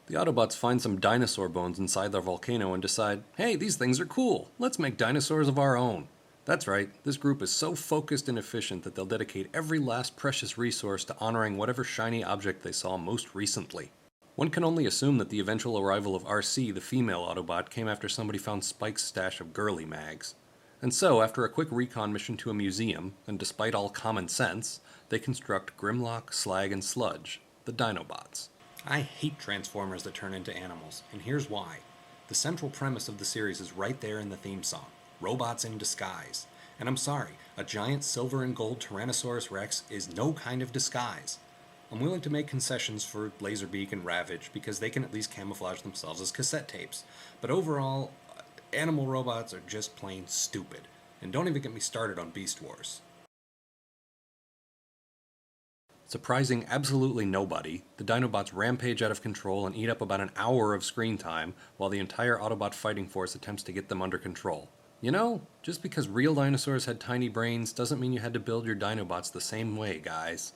The Autobots find some dinosaur bones inside their volcano and decide, hey, these things are cool, let's make dinosaurs of our own. That's right, this group is so focused and efficient that they'll dedicate every last precious resource to honoring whatever shiny object they saw most recently. One can only assume that the eventual arrival of RC, the female Autobot, came after somebody found Spike's stash of girly mags. And so, after a quick recon mission to a museum, and despite all common sense, they construct Grimlock, Slag, and Sludge, the Dinobots. I hate Transformers that turn into animals, and here's why. The central premise of the series is right there in the theme song. Robots in disguise. And I'm sorry, a giant silver and gold Tyrannosaurus Rex is no kind of disguise. I'm willing to make concessions for Laserbeak and Ravage because they can at least camouflage themselves as cassette tapes. But overall, animal robots are just plain stupid. And don't even get me started on Beast Wars. Surprising absolutely nobody, the Dinobots rampage out of control and eat up about an hour of screen time while the entire Autobot fighting force attempts to get them under control. You know, just because real dinosaurs had tiny brains doesn't mean you had to build your Dinobots the same way, guys.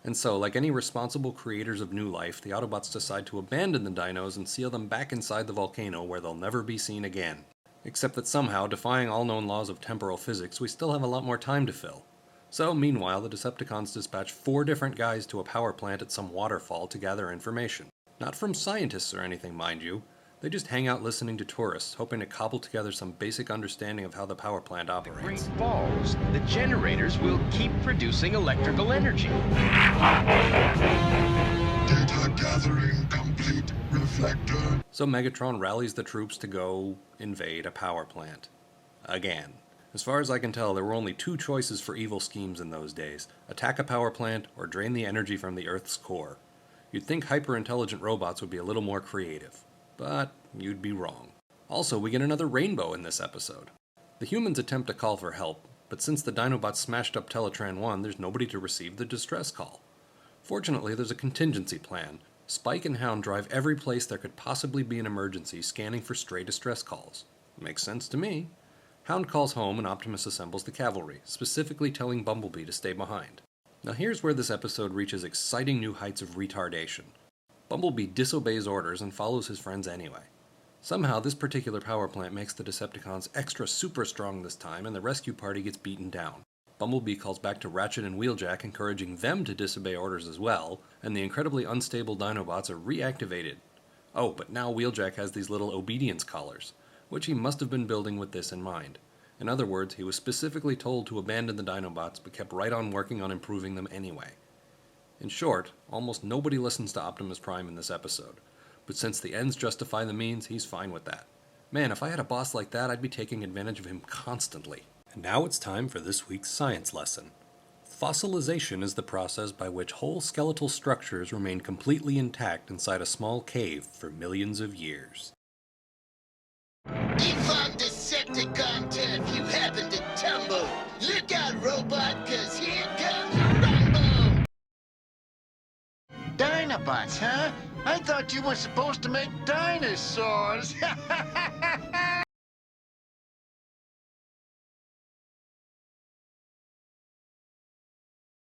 And so, like any responsible creators of new life, the Autobots decide to abandon the dinos and seal them back inside the volcano where they'll never be seen again. Except that somehow, defying all known laws of temporal physics, we still have a lot more time to fill. So, meanwhile, the Decepticons dispatch 4 different guys to a power plant at some waterfall to gather information. Not from scientists or anything, mind you. They just hang out listening to tourists, hoping to cobble together some basic understanding of how the power plant operates. Great Falls, the generators will keep producing electrical energy. Data gathering complete, reflector. So Megatron rallies the troops to go invade a power plant. Again. As far as I can tell, there were only 2 choices for evil schemes in those days. Attack a power plant, or drain the energy from the Earth's core. You'd think hyper-intelligent robots would be a little more creative. But you'd be wrong. Also, we get another rainbow in this episode. The humans attempt to call for help, but since the Dinobots smashed up Teletran 1, there's nobody to receive the distress call. Fortunately, there's a contingency plan. Spike and Hound drive every place there could possibly be an emergency, scanning for stray distress calls. Makes sense to me. Hound calls home and Optimus assembles the cavalry, specifically telling Bumblebee to stay behind. Now here's where this episode reaches exciting new heights of retardation. Bumblebee disobeys orders and follows his friends anyway. Somehow this particular power plant makes the Decepticons extra super strong this time and the rescue party gets beaten down. Bumblebee calls back to Ratchet and Wheeljack encouraging them to disobey orders as well, and the incredibly unstable Dinobots are reactivated. Oh, but now Wheeljack has these little obedience collars, which he must have been building with this in mind. In other words, he was specifically told to abandon the Dinobots, but kept right on working on improving them anyway. In short, almost nobody listens to Optimus Prime in this episode, but since the ends justify the means, he's fine with that. Man, if I had a boss like that, I'd be taking advantage of him constantly. And now it's time for this week's science lesson. Fossilization is the process by which whole skeletal structures remain completely intact inside a small cave for millions of years. If I'm Decepticon turf, you happen to tumble. Look out, robot, 'cause here comes Rumble! Dinobots, huh? I thought you were supposed to make dinosaurs.